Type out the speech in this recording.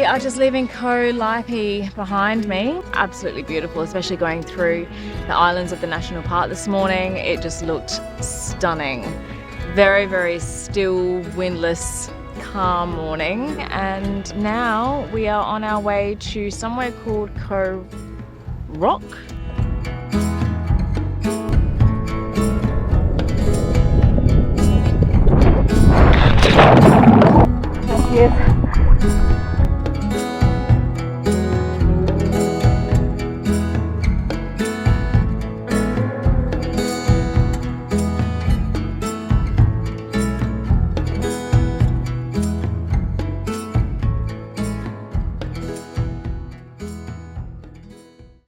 are just leaving Koh Lipe behind me. Absolutely beautiful, especially going through the islands of the national park this morning. It just looked stunning. Very, very still, windless, calm morning. And now we are on our way to somewhere called Koh Rock.